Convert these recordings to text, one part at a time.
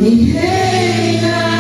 Destacar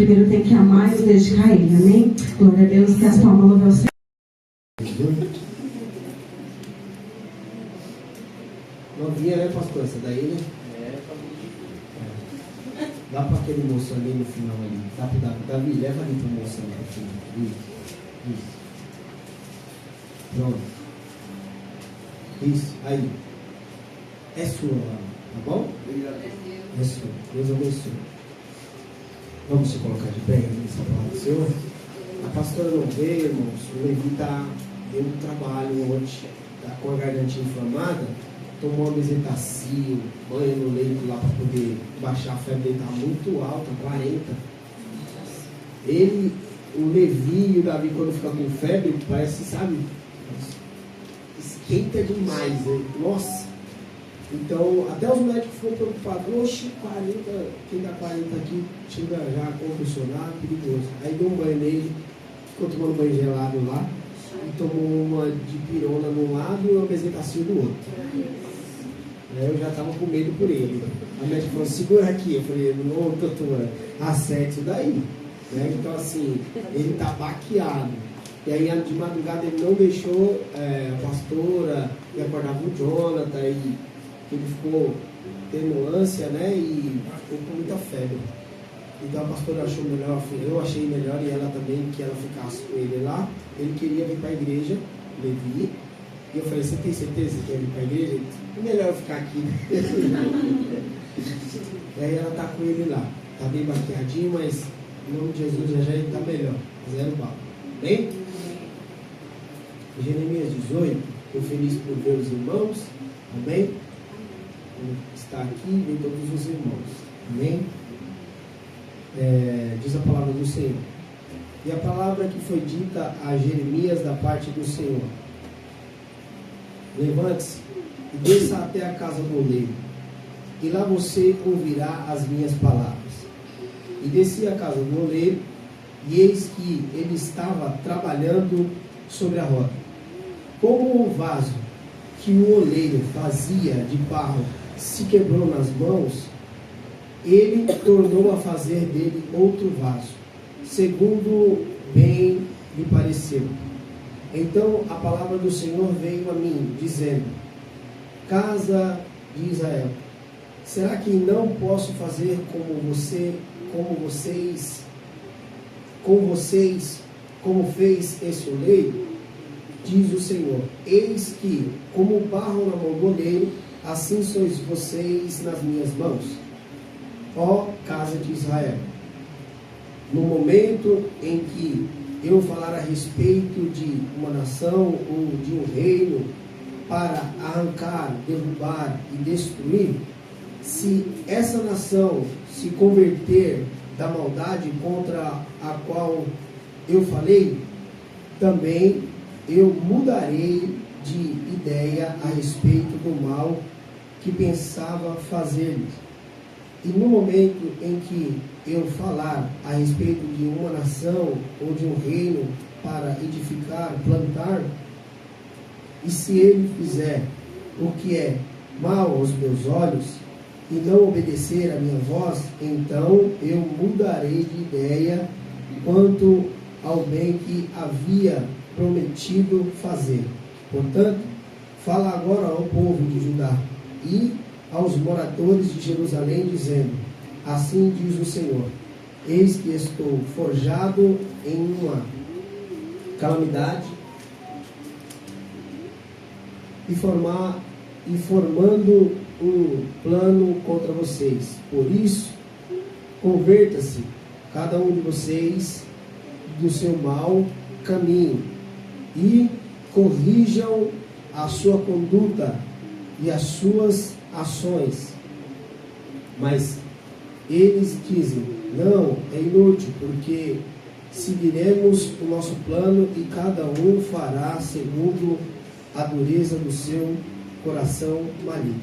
primeiro tem que amar e dedicar a Ele, amém? Glória a Deus, que as palmas louvam ao Senhor. Novinha, né, pastor? Essa daí, né? Dá para aquele moço ali no final ali. Dá para Davi, leva ali para o moço ali no final. Isso. Pronto. Isso, aí. É sua, tá bom? É sua. Deus abençoe. Vamos se colocar de pé nessa palavra do Senhor. A pastora não veio, irmãos. O Levi deu um trabalho ontem. Está com a gargantinha inflamada. Tomou uma bezetacil, banho no leito lá para poder baixar a febre dele, estava muito alta, 40. O Levi e o Davi, quando fica com febre, parece, sabe, esquenta demais. Nossa! Então, até os médicos foram preocupados. Oxe, 40, quem dá 40 aqui, chega já convulsionado, perigoso. Aí deu um banho nele, ficou tomando banho gelado lá, e tomou uma de pirona num lado e uma bezetacil do outro. Eu já estava com medo por ele. A médica falou, segura aqui. Eu falei, não, doutora, acerte isso daí. Então, assim, ele está baqueado. E aí, de madrugada, ele não deixou a pastora e acordava o Jonathan. E ele ficou tendo ânsia, né? E ficou com muita febre. Então, a pastora achou melhor, eu achei melhor, e ela também, que ela ficasse com ele lá. Ele queria vir para a igreja, Levi. E eu falei, você tem certeza que quer vir para a igreja? É melhor eu ficar aqui. E aí ela está com ele lá. Está bem baqueadinho, mas em nome de Jesus já ele está melhor. Zero bala. Bem? Jeremias 18, estou feliz por ver os irmãos. Amém? Está aqui, vem todos os irmãos. Amém? Diz a palavra do Senhor. E a palavra que foi dita a Jeremias da parte do Senhor. Levante-se e desça até a casa do oleiro, e lá você ouvirá as minhas palavras. E desci à casa do oleiro, e eis que ele estava trabalhando sobre a roda. Como o vaso que o oleiro fazia de barro se quebrou nas mãos, ele tornou a fazer dele outro vaso, segundo bem lhe pareceu. Então a palavra do Senhor veio a mim, dizendo: casa de Israel, será que não posso fazer como fez esse oleiro? Diz o Senhor: eis que, como barro na mão do oleiro, assim sois vocês nas minhas mãos, ó casa de Israel. No momento em que eu falar a respeito de uma nação ou de um reino para arrancar, derrubar e destruir, se essa nação se converter da maldade contra a qual eu falei, também eu mudarei de ideia a respeito do mal que pensava fazer-lhes. E no momento em que eu falar a respeito de uma nação ou de um reino para edificar, plantar, e se ele fizer o que é mal aos meus olhos e não obedecer a minha voz, então eu mudarei de ideia quanto ao bem que havia prometido fazer. Portanto, fala agora ao povo de Judá e aos moradores de Jerusalém, dizendo: assim diz o Senhor, eis que estou forjado em uma calamidade e formando um plano contra vocês. Por isso, converta-se cada um de vocês do seu mau caminho e corrijam a sua conduta e as suas ações. Mas eles dizem: não, é inútil, porque seguiremos o nosso plano e cada um fará segundo a dureza do seu coração maligno.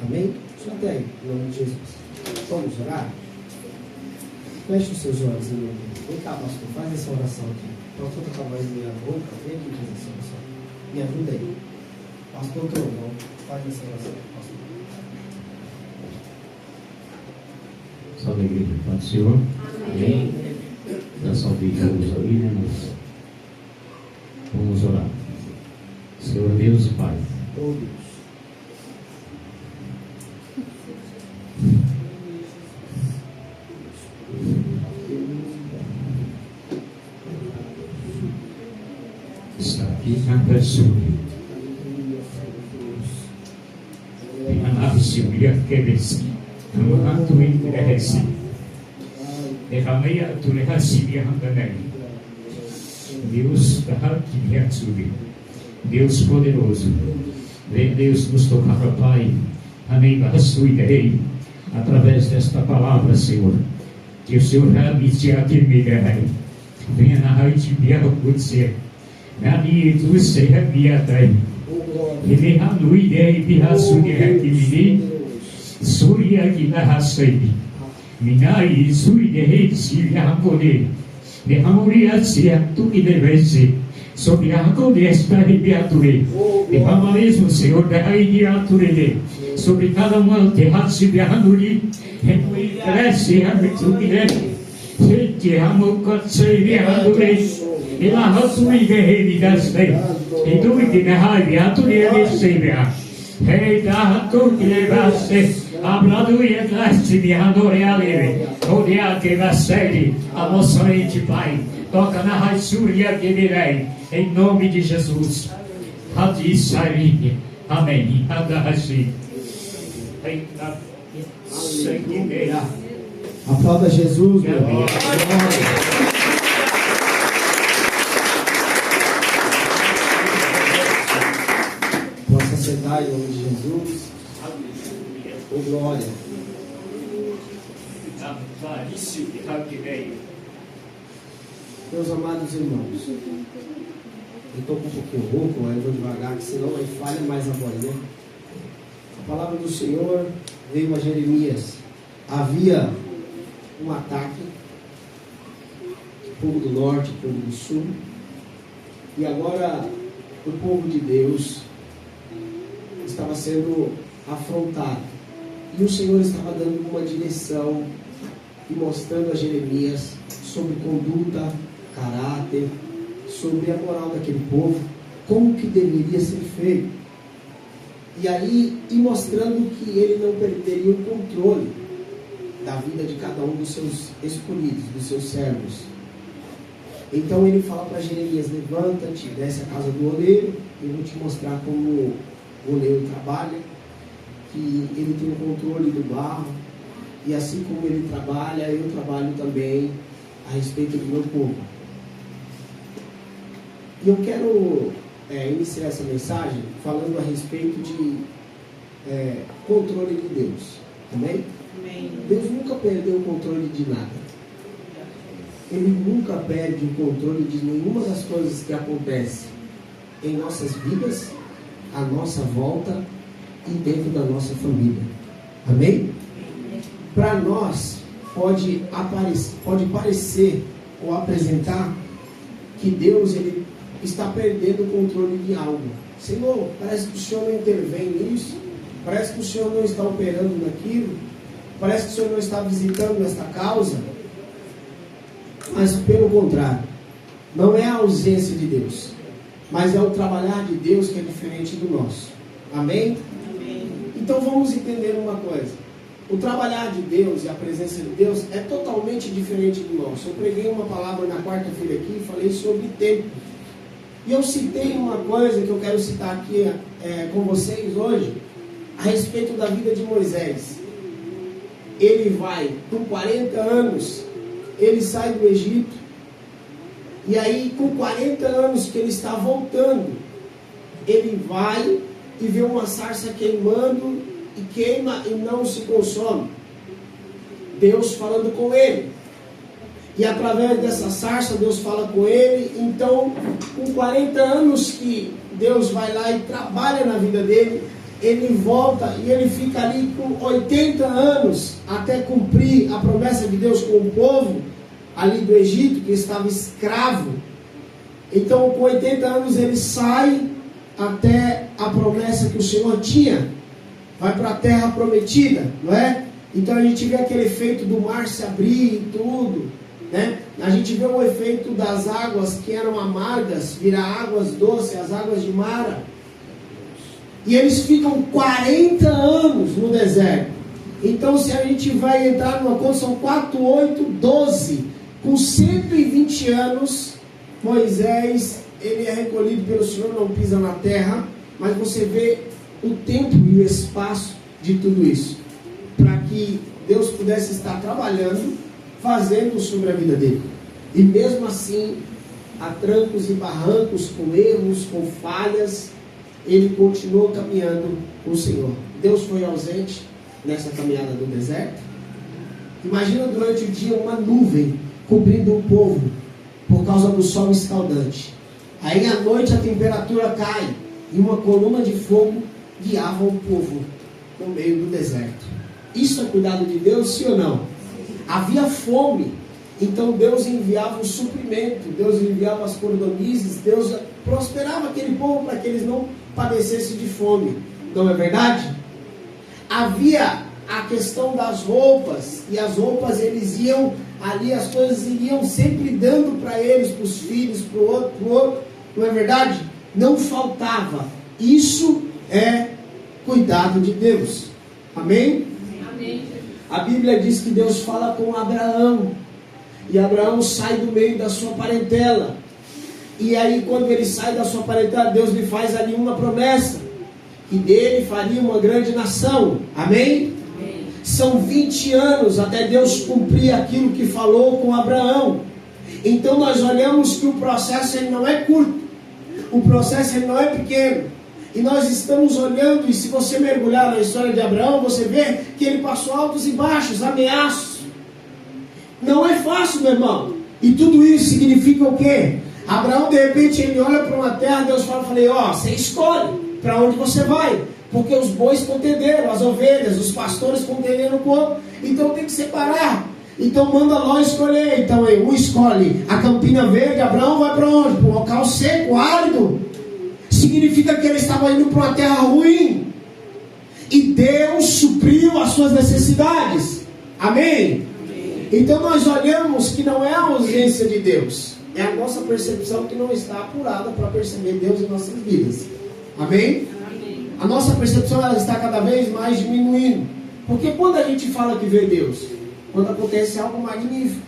Amém? Só até aí, em nome de Jesus. Vamos orar? Feche os seus olhos, meu Deus. Vem cá, pastor, faz essa oração aqui. Pastor, com a voz minha boca, vem aqui fazer essa oração. Me ajuda aí. Pastor Trovão, faz essa oração, pastor. Salve a igreja, Pai do Senhor. Amém. só beijamos ali, né? Mas vamos orar. Senhor Deus e Pai, Oh, Deus. está aqui na pessoa. Anapsiulia kebesi, namatu ingresi. Derramei tu lehasilia hanganei. Deus da Hakiyatsuri, Deus poderoso, vem Deus nos tocar, Pai. Amém. Bahasuidei, através desta palavra, Senhor, que o Senhor realmente admirei. Venha na raiz de Biarocutse, na minha tu seja Biatai. Ele hanuidei Bihasudia Kimini, Suria Kinahasei, Minai Suidei Siriakode, de Hamuria Siatu e devesse, sobre a Codesta e Biature, de Ramarismo, Senhor, da Raidiature, sobre cada uma de Hatsi Bianuri, e cresce a virtude, que Hamukatse Bianure, e la Hatui Gehedi Gastei, e tu que na Raidiature e Sebia, e da Hatu que levasse. Abrado e entraste me adore a leve, rodear que vai ser a nossa mente, Pai. Toca na raizúria que virei, em nome de Jesus. Hadisari, amém. Hadasi. Aplauda Jesus, meu Deus. Possa sentar em nome de Jesus. Oh, glória. Meus amados irmãos, eu estou com um pouquinho rouco, mas eu vou devagar, que senão aí falha mais a voz, né? A palavra do Senhor veio a Jeremias. Havia um ataque, povo do norte, povo do sul, e agora o povo de Deus estava sendo afrontado. E o Senhor estava dando uma direção e mostrando a Jeremias sobre conduta, caráter, sobre a moral daquele povo, como que deveria ser feito. E aí, e mostrando que ele não perderia o controle da vida de cada um dos seus escolhidos, dos seus servos. Então ele fala para Jeremias: levanta-te, desce a casa do oleiro, e eu vou te mostrar como o oleiro trabalha, que ele tem o controle do barro, e assim como ele trabalha, eu trabalho também a respeito do meu povo. E eu quero iniciar essa mensagem falando a respeito de controle de Deus. Amém? Amém. Deus nunca perdeu o controle de nada. Ele nunca perde o controle de nenhuma das coisas que acontecem em nossas vidas, à nossa volta e dentro da nossa família. Amém? Para nós pode parecer ou apresentar que Deus ele está perdendo o controle de algo. Senhor, parece que o Senhor não intervém nisso, parece que o Senhor não está operando naquilo, parece que o Senhor não está visitando esta causa. Mas pelo contrário, não é a ausência de Deus, mas é o trabalhar de Deus que é diferente do nosso. Amém? Então vamos entender uma coisa: o trabalhar de Deus e a presença de Deus é totalmente diferente do nosso. Eu preguei uma palavra na quarta-feira aqui e falei sobre tempo. E eu citei uma coisa que eu quero citar aqui com vocês hoje, a respeito da vida de Moisés. Ele vai, com 40 anos, ele sai do Egito, e aí com 40 anos que ele está voltando, ele vai e vê uma sarça queimando, e queima e não se consome. Deus falando com ele, e através dessa sarça Deus fala com ele. Então, com 40 anos que Deus vai lá e trabalha na vida dele, ele volta e ele fica ali com 80 anos até cumprir a promessa de Deus com o povo ali do Egito, que estava escravo. Então, com 80 anos ele sai até a promessa que o Senhor tinha, vai para a terra prometida, não é? Então a gente vê aquele efeito do mar se abrir e tudo, né? A gente vê o efeito das águas que eram amargas virar águas doces, as águas de Mara. E eles ficam 40 anos no deserto. Então, se a gente vai entrar numa conta, são 4, 8, 12. Com 120 anos, Moisés, ele é recolhido pelo Senhor, não pisa na terra. Mas você vê o tempo e o espaço de tudo isso, para que Deus pudesse estar trabalhando, fazendo sobre a vida dele. E mesmo assim, a trancos e barrancos, com erros, com falhas, ele continuou caminhando com o Senhor. Deus foi ausente nessa caminhada do deserto. Imagina durante o dia uma nuvem cobrindo o povo por causa do sol escaldante. Aí à noite a temperatura cai e uma coluna de fogo guiava o povo no meio do deserto. Isso é cuidado de Deus, sim ou não? Havia fome, então Deus enviava o suprimento, Deus enviava as cordonizes, Deus prosperava aquele povo para que eles não padecessem de fome. Não é verdade? Havia a questão das roupas, e as roupas eles iam ali, as coisas iriam sempre dando para eles, para os filhos, para o outro, não é verdade? Não faltava. Isso é cuidado de Deus. Amém? Amém. A Bíblia diz que Deus fala com Abraão, e Abraão sai do meio da sua parentela, e aí quando ele sai da sua parentela, Deus lhe faz ali uma promessa, que dele faria uma grande nação. Amém? Amém. São 20 anos até Deus cumprir aquilo que falou com Abraão. Então nós olhamos que o processo ele não é curto, o processo ele não é pequeno. E nós estamos olhando, e se você mergulhar na história de Abraão, você vê que ele passou altos e baixos, ameaços. Não é fácil, meu irmão. E tudo isso significa o quê? Abraão, de repente, ele olha para uma terra, Deus fala, você escolhe para onde você vai. Porque os bois contenderam, as ovelhas, os pastores contenderam o corpo. Então tem que separar. Então manda Ló escolher. Então um escolhe a Campina Verde, Abraão vai para onde? Para um local seco, árido. Significa que ele estava indo para uma terra ruim. E Deus supriu as suas necessidades. Amém? Amém. Então nós olhamos que não é a ausência de Deus, é a nossa percepção que não está apurada para perceber Deus em nossas vidas. Amém? Amém. A nossa percepção ela está cada vez mais diminuindo. Porque quando a gente fala que vê Deus, quando acontece algo magnífico,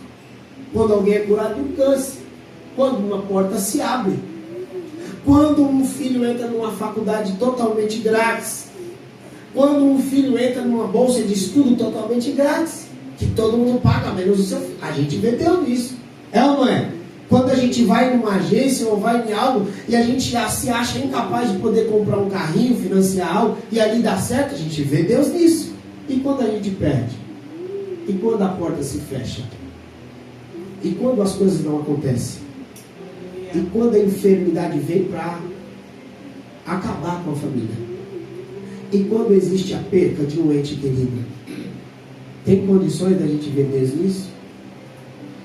quando alguém é curado de um câncer, quando uma porta se abre, quando um filho entra numa faculdade totalmente grátis, quando um filho entra numa bolsa de estudo totalmente grátis, que todo mundo paga, menos o seu filho. A gente vê Deus nisso. É ou não é? Quando a gente vai numa agência ou vai em algo e a gente já se acha incapaz de poder comprar um carrinho, financiar algo, e ali dá certo, a gente vê Deus nisso. E quando a gente perde? E quando a porta se fecha? E quando as coisas não acontecem? E quando a enfermidade vem para acabar com a família? E quando existe a perca de um ente querido? Tem condições da gente ver Deus nisso?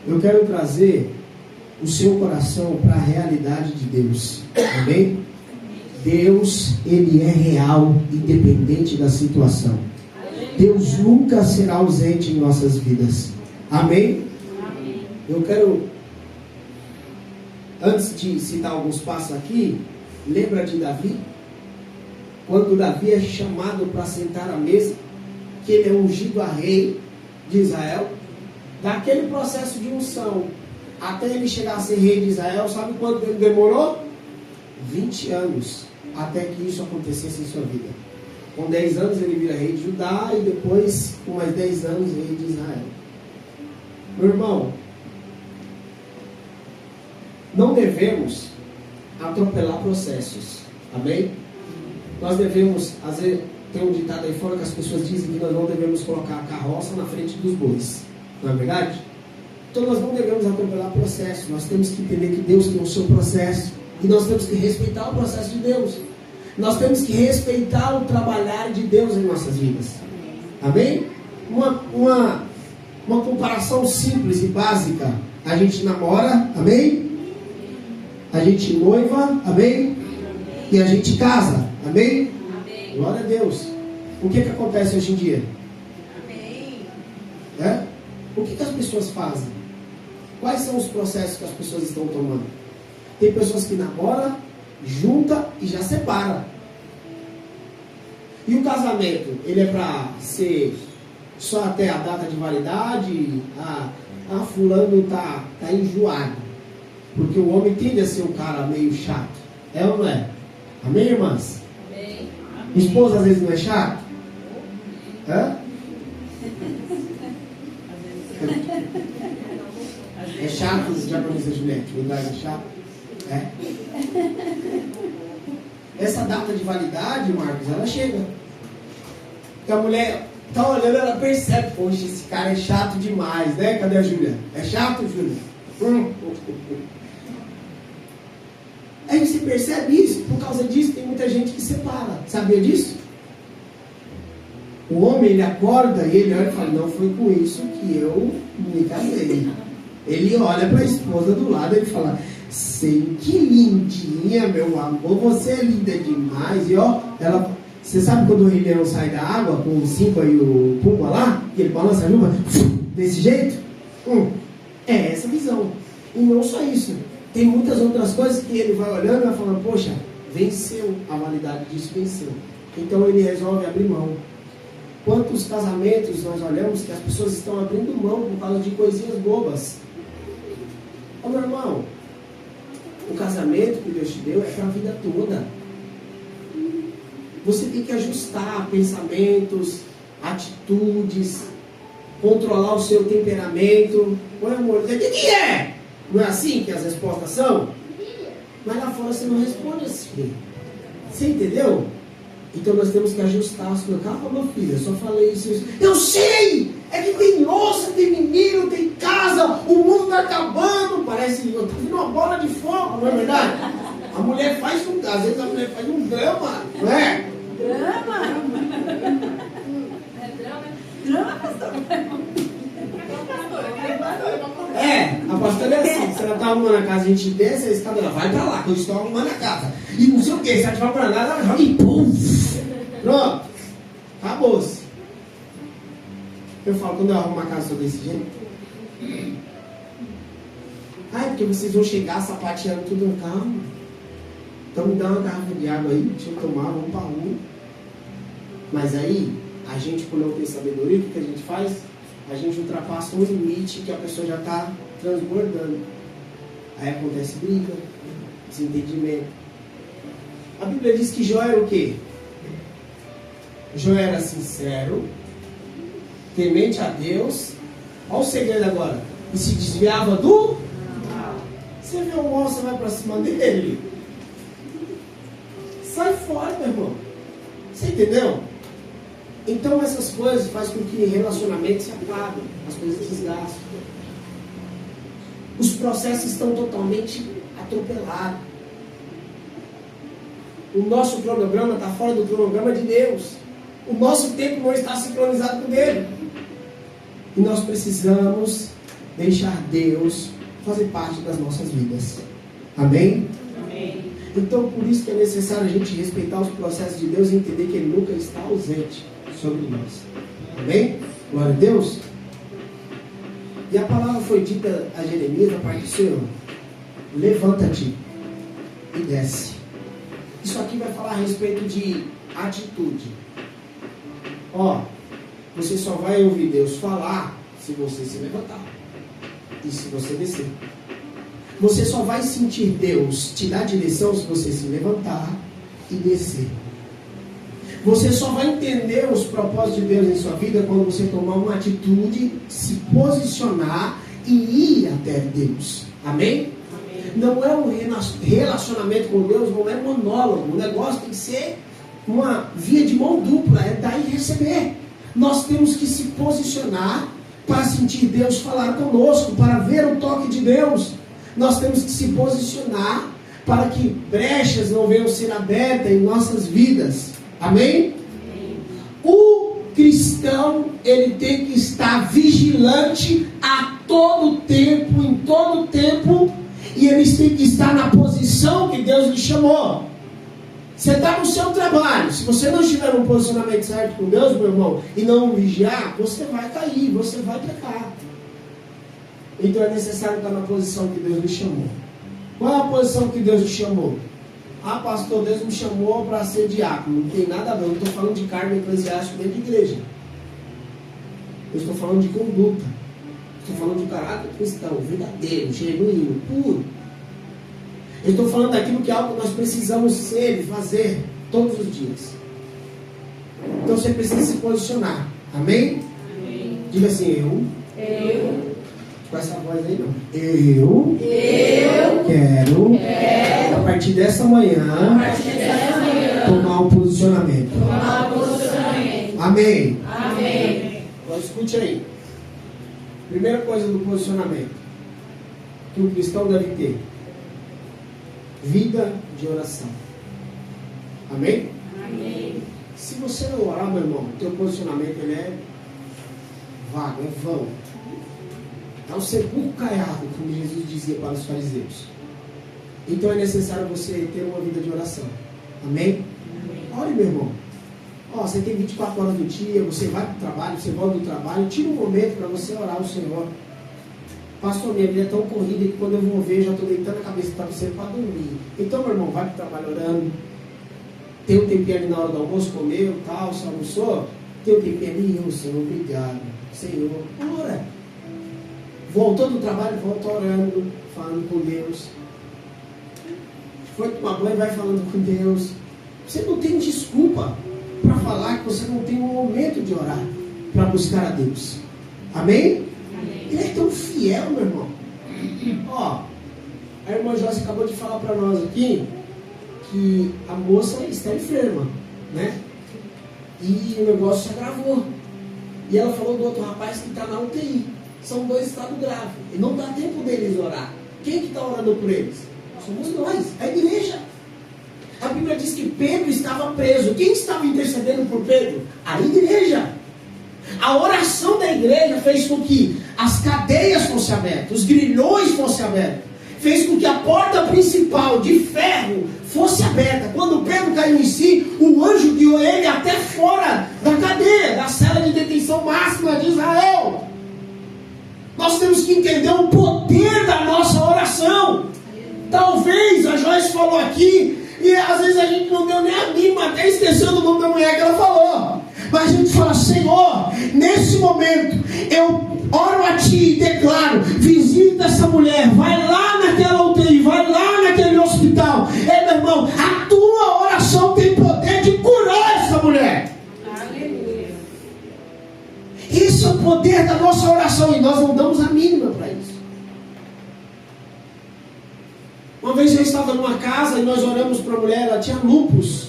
Eu quero trazer o seu coração para a realidade de Deus. Amém? Deus, Ele é real, independente da situação. Deus nunca será ausente em nossas vidas. Amém? Amém. Eu quero, antes de citar alguns passos aqui, lembra de Davi? Quando Davi é chamado para sentar à mesa, que ele é ungido a rei de Israel, daquele processo de unção, até ele chegar a ser rei de Israel, sabe quanto ele demorou? 20 anos, até que isso acontecesse em sua vida. Com 10 anos ele vira rei de Judá, e depois, com mais 10 anos, rei de Israel. Meu irmão, não devemos atropelar processos. Amém? Nós devemos, às vezes, tem um ditado aí fora que as pessoas dizem que nós não devemos colocar a carroça na frente dos bois. Não é verdade? Então nós não devemos atropelar processos. Nós temos que entender que Deus tem o seu processo. E nós temos que respeitar o processo de Deus. Nós temos que respeitar o trabalhar de Deus em nossas vidas. Amém? Uma comparação simples e básica. A gente namora, amém? A gente noiva, amém? E a gente casa, amém? Amém. Glória a Deus. O que acontece hoje em dia? Amém. É? O que as pessoas fazem? Quais são os processos que as pessoas estão tomando? Tem pessoas que namoram, junta e já separa. E o casamento, ele é para ser só até a data de validade? Fulano tá enjoado. Porque o homem tende a ser um cara meio chato. É ou não é? Amém, irmãs? Amém. Esposa às vezes não é chato? Hã? É chato, diaconisa Juliette? Verdade, é chato? É. Essa data de validade, Marcos, ela chega. Porque a mulher tá olhando, ela percebe, poxa, esse cara é chato demais, né? Cadê a Júlia? É chato, Júlia? Aí você percebe isso, por causa disso tem muita gente que separa. Sabia disso? O homem, ele acorda e ele olha e fala, não foi com isso que eu me casei. Ele olha para a esposa do lado e ele fala, sei que lindinha, meu amor, você é linda demais. E ó, você sabe quando o Rei Leão sai da água com o Simba e o Pumba lá, que ele balança a luva desse jeito? É essa visão. E não só isso, tem muitas outras coisas que ele vai olhando e vai falando, poxa, venceu a validade disso, venceu. Então ele resolve abrir mão. Quantos casamentos nós olhamos que as pessoas estão abrindo mão por causa de coisinhas bobas? Ô meu irmão, o casamento que Deus te deu é para a vida toda. Você tem que ajustar pensamentos, atitudes, controlar o seu temperamento. Oi amor, o que é? Não é assim que as respostas são? Mas lá fora você não responde assim. Você entendeu? Então nós temos que ajustar as coisas. Calma, meu filho, eu só falei isso. Eu sei! É que tem louça, tem menino, tem casa, o mundo está acabando. Parece, eu tô vendo uma bola de fogo, não é verdade? A mulher faz às vezes a mulher faz um drama, não é? Drama? É drama? Drama, pastor? A pastora é assim, se ela está arrumando a casa, a gente desce a escada, ela vai para lá, que eu estou arrumando a casa. E não sei o que, se ela estiver para lá, ela joga e pum! Pronto, acabou-se. Eu falo, quando eu arrumo a casa, sou desse jeito. Porque vocês vão chegar sapateando tudo no carro. Então me dá uma garrafa de água aí, deixa eu tomar, vamos para a rua. Mas aí, a gente, por não ter sabedoria, o que a gente faz? A gente ultrapassa um limite que a pessoa já está transbordando. Aí acontece briga, desentendimento. A Bíblia diz que Jó era o quê? Jó era sincero, temente a Deus. Olha o segredo agora. E se desviava do mal. Você vê o mal, você vai para cima dele. Sai fora, meu irmão. Você entendeu? Então essas coisas fazem com que relacionamentos se acabem, as coisas desgastam. Os processos estão totalmente atropelados. O nosso cronograma está fora do cronograma de Deus. O nosso tempo não está sincronizado com o dele. E nós precisamos deixar Deus fazer parte das nossas vidas. Amém? Amém. Então por isso que é necessário a gente respeitar os processos de Deus e entender que Ele nunca está ausente sobre nós. Amém? Glória a Deus. E a palavra foi dita a Jeremias, a parte do Senhor: levanta-te e desce. Isso aqui vai falar a respeito de atitude. Você só vai ouvir Deus falar se você se levantar e se você descer. Você só vai sentir Deus te dar direção se você se levantar e descer. Você só vai entender os propósitos de Deus em sua vida quando você tomar uma atitude, se posicionar e ir até Deus. Amém? Amém. Não é um relacionamento com Deus, não é monólogo. O negócio tem que ser uma via de mão dupla, é dar e receber. Nós temos que se posicionar para sentir Deus falar conosco, para ver o toque de Deus. Nós temos que se posicionar para que brechas não venham ser abertas em nossas vidas. Amém? Amém. O cristão, ele tem que estar vigilante a todo tempo, em todo tempo, e ele tem que estar na posição que Deus lhe chamou. Você está no seu trabalho, se você não estiver no posicionamento certo com Deus, meu irmão, e não vigiar, você vai cair, você vai pecar. Então é necessário estar na posição que Deus lhe chamou. Qual é a posição que Deus lhe chamou? Ah, pastor, Deus me chamou para ser diácono. Não tem nada a ver. Eu não estou falando de cargo eclesiástico dentro de igreja. Eu estou falando de conduta. Estou falando de caráter cristão, verdadeiro, genuíno, puro. Eu estou falando daquilo que é algo que nós precisamos ser e fazer todos os dias. Então você precisa se posicionar. Amém? Amém. Diga assim, eu. Com essa voz aí não. Eu quero a partir dessa manhã, tomar um posicionamento. Amém. Então escute aí. Primeira coisa do posicionamento que o cristão deve ter: vida de oração. Amém? Se você não orar, meu irmão, o teu posicionamento ele é vago, é vão. É um sepulcro caiado, como Jesus dizia para os fariseus. Então é necessário você ter uma vida de oração. Amém? Ore, meu irmão. Você tem 24 horas do dia, você vai para o trabalho, você volta do trabalho, tira um momento para você orar ao Senhor. Pastor, minha vida é tão corrida que quando eu vou ver, já estou deitando a cabeça para você para dormir. Então, meu irmão, vai para o trabalho orando. Tem um tempinho ali na hora do almoço, comeu, tal, se almoçou. Tem um tempinho ali, Senhor, obrigado. Senhor, ora. Voltou do trabalho, volta orando, falando com Deus. Foi tomar banho, vai falando com Deus. Você não tem desculpa para falar que você não tem um momento de orar, para buscar a Deus. Amém? Ele é tão fiel, meu irmão. A irmã Joyce acabou de falar para nós aqui que a moça está enferma, né? E o negócio se agravou. E ela falou do outro rapaz que está na UTI. São 2 estados graves. E não dá tempo deles orar. Quem que está orando por eles? Somos nós, a igreja. A Bíblia diz que Pedro estava preso. Quem estava intercedendo por Pedro? A igreja. A oração da igreja fez com que as cadeias fossem abertas, os grilhões fossem abertos. Fez com que a porta principal de ferro fosse aberta. Quando Pedro caiu em si, o anjo guiou ele até fora da cadeia, da cela de detenção máxima de Israel. Nós temos que entender o poder da nossa oração. Talvez a Joyce falou aqui, e às vezes a gente não deu nem a mínima, até esqueceu do nome da mulher que ela falou. Mas a gente fala: Senhor, nesse momento eu oro a Ti e declaro: visita essa mulher, vai lá naquela UTI, vai lá naquele hospital. Meu irmão, a tua oração tem poder de curar essa mulher. Aleluia. Isso é o poder da nossa oração, e nós não damos a mínima para isso. Uma vez eu estava numa casa e nós oramos para a mulher, ela tinha lúpus.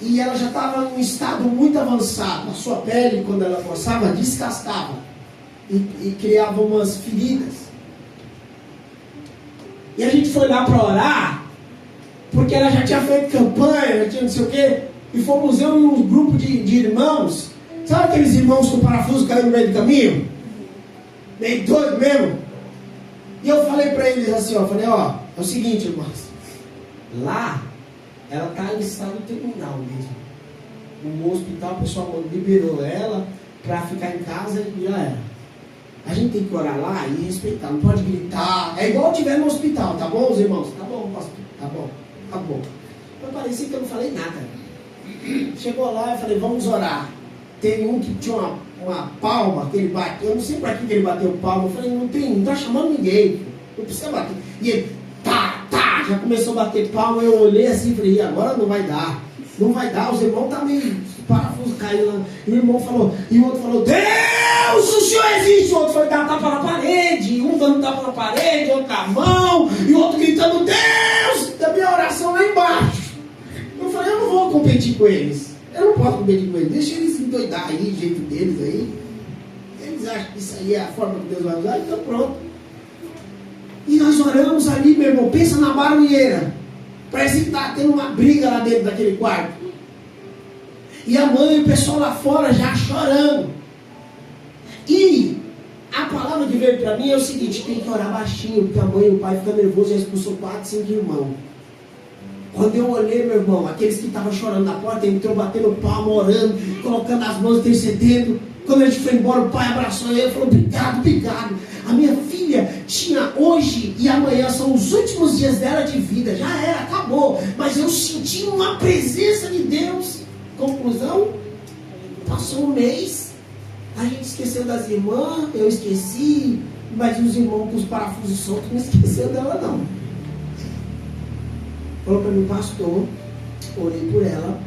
E ela já estava em um estado muito avançado. A sua pele, quando ela coçava, descascava. E criava umas feridas. E a gente foi lá para orar, porque ela já tinha feito campanha, já tinha não sei o quê. E fomos eu e um grupo de irmãos. Sabe aqueles irmãos que o parafuso caiu no meio do caminho? Meio doido mesmo. E eu falei para eles assim, é o seguinte, irmãos. Lá, ela está em estado terminal mesmo. No hospital, o pessoal liberou ela para ficar em casa e já era. A gente tem que orar lá e respeitar, não pode gritar. É igual tiver no hospital, tá bom, os irmãos? Tá bom, pastor, tá bom, tá bom. Mas parecia que eu não falei nada. Chegou lá e falei: vamos orar. Teve um que tinha uma palma que ele bateu, eu não sei para que ele bateu palma. Eu falei: não tá chamando ninguém, não precisa bater. E ele, já começou a bater palma. Eu olhei assim e falei: agora não vai dar, os irmãos tá meio, o parafuso caiu lá. E o irmão falou, e o outro falou: Deus, o Senhor existe. O outro foi dar tapa na parede, um dando tapa na parede, outro na mão, e o outro gritando: Deus, da minha oração lá embaixo. Eu falei: eu não vou competir com eles, eu não posso competir com eles, deixa eles se endoidar aí, do jeito deles aí. Eles acham que isso aí é a forma que Deus vai usar, então pronto. E nós oramos ali, meu irmão, pensa na barulheira. Parece que está tendo uma briga lá dentro daquele quarto. E a mãe e o pessoal lá fora já chorando. E a palavra que veio para mim é o seguinte: tem que orar baixinho, porque a mãe e o pai ficam nervosos e já expulsou 4, 5 irmãos. Quando eu olhei, meu irmão, aqueles que estavam chorando na porta, entrou batendo palma, orando, colocando as mãos, intercedendo. Quando a gente foi embora, o pai abraçou ele e falou: obrigado, obrigado. A minha filha tinha hoje e amanhã, são os últimos dias dela de vida. Já era, acabou. Mas eu senti uma presença de Deus. Conclusão, passou um mês, a gente esqueceu das irmãs, eu esqueci, mas os irmãos com os parafusos soltos não esqueceram dela não. Falou para mim: pastor, orei por ela,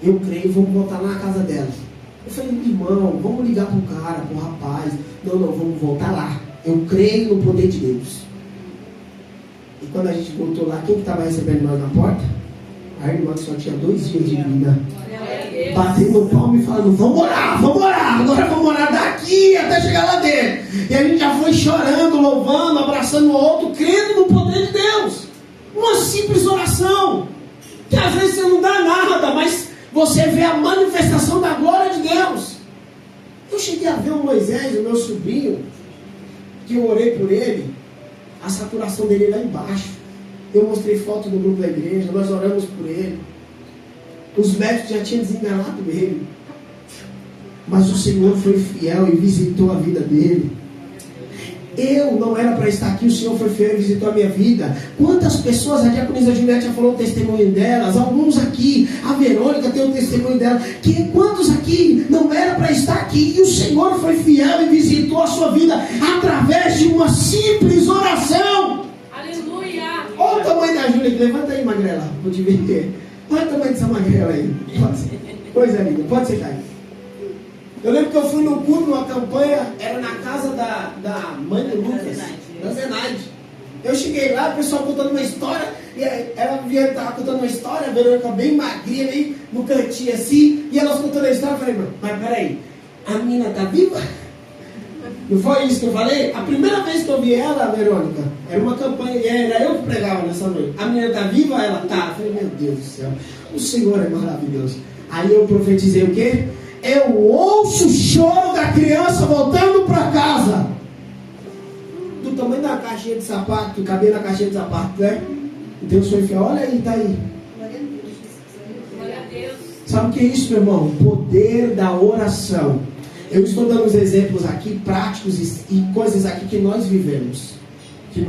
eu creio, vamos voltar lá na casa dela. Eu falei: irmão, vamos ligar pro cara, pro rapaz. Não, vamos voltar lá. Eu creio no poder de Deus. E quando a gente voltou lá, quem que estava recebendo nós na porta? A irmã que só tinha 2 dias de vida, batendo no palmo e falando: vamos orar, agora vamos orar daqui até chegar lá dentro. E a gente já foi chorando, louvando, abraçando o outro, crendo no poder de Deus. Uma simples oração, que às vezes você não dá nada, mas você vê a manifestação da glória de Deus. Eu cheguei a ver o Moisés, o meu sobrinho, que eu orei por ele, a saturação dele lá embaixo. Eu mostrei foto do grupo da igreja, nós oramos por ele. Os médicos já tinham desenganado ele, mas o Senhor foi fiel e visitou a vida dele. Eu não era para estar aqui, o Senhor foi fiel e visitou a minha vida. Quantas pessoas, a diaconisa Juliette já falou o testemunho delas, alguns aqui, a Verônica tem o testemunho dela, quantos aqui não era para estar aqui e o Senhor foi fiel e visitou a sua vida através de uma simples oração. Aleluia! Olha o tamanho da Júlia, levanta aí, magrela, vou te ver. Olha o tamanho dessa magrela aí. Pode ser. Coisa linda, pode ser, Caio. Eu lembro que eu fui no culto, numa campanha, era na casa da mãe do Lucas, da Zenaide. Eu cheguei lá, o pessoal contando uma história, e ela estava contando uma história, a Verônica bem magrinha ali, no cantinho assim, e elas contando a história, eu falei: mas peraí, a menina está viva? Não foi isso que eu falei? A primeira vez que eu vi ela, Verônica, era uma campanha, e era eu que pregava nessa noite. A menina está viva? Ela tá. Eu falei: meu Deus do céu, o Senhor é maravilhoso. Aí eu profetizei o quê? Eu ouço o choro da criança voltando para casa. Do tamanho da caixinha de sapato, cabia na caixinha de sapato, né? Deus foi fiel. Olha aí, tá aí. Glória a Deus. Sabe o que é isso, meu irmão? O poder da oração. Eu estou dando uns exemplos aqui, práticos e coisas aqui que nós vivemos. Que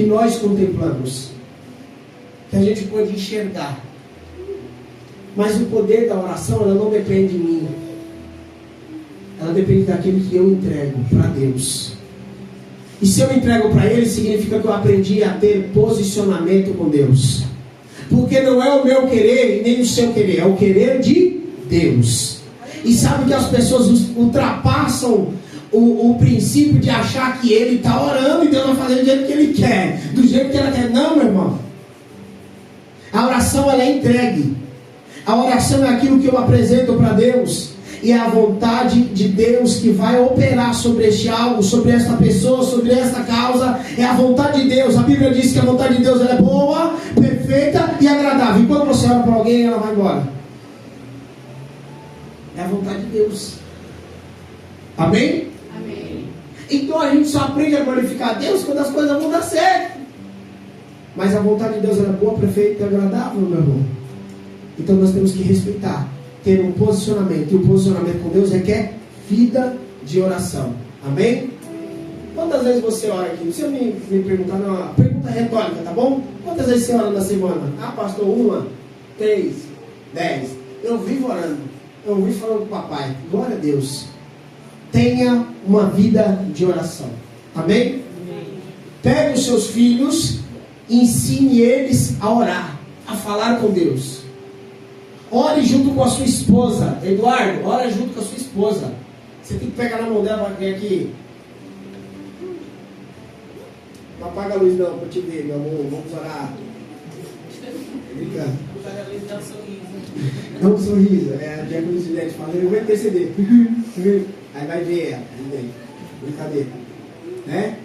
nós contemplamos. Que a gente pode enxergar. Mas o poder da oração, ela não depende de mim. Ela depende daquilo que eu entrego para Deus. E se eu entrego para Ele, significa que eu aprendi a ter posicionamento com Deus. Porque não é o meu querer e nem o seu querer, é o querer de Deus. E sabe que as pessoas ultrapassam o princípio de achar que ele está orando e Deus vai fazer do jeito que ele quer, do jeito que ela quer. Não, meu irmão. A oração, ela é entregue. A oração é aquilo que eu apresento para Deus. E é a vontade de Deus que vai operar sobre este algo, sobre esta pessoa, sobre esta causa. É a vontade de Deus. A Bíblia diz que a vontade de Deus ela é boa, perfeita e agradável. E quando você ora para alguém, ela vai embora. É a vontade de Deus. Amém? Amém. Então a gente só aprende a glorificar a Deus quando as coisas vão dar certo. Mas a vontade de Deus ela é boa, perfeita e agradável, meu irmão. Então nós temos que respeitar, ter um posicionamento. E o posicionamento com Deus requer vida de oração. Amém? Quantas vezes você ora aqui? Se eu me perguntar, não, uma pergunta retórica, tá bom? Quantas vezes você ora na semana? Ah, pastor, 1, 3, 10. Eu vivo orando. Eu vivo falando com o papai. Glória a Deus. Tenha uma vida de oração. Amém? Pegue os seus filhos e ensine eles a orar, a falar com Deus. Ore junto com a sua esposa. Eduardo, ora junto com a sua esposa. Você tem que pegar na mão dela para vir aqui. Não apaga a luz não, para te ver, meu amor. Vamos orar. Brincando. Apaga a luz e dá um sorriso. Dá um sorriso. É a diaconisa Juliette falando, eu vou interceder. Aí vai ver ela. Brincadeira. Né?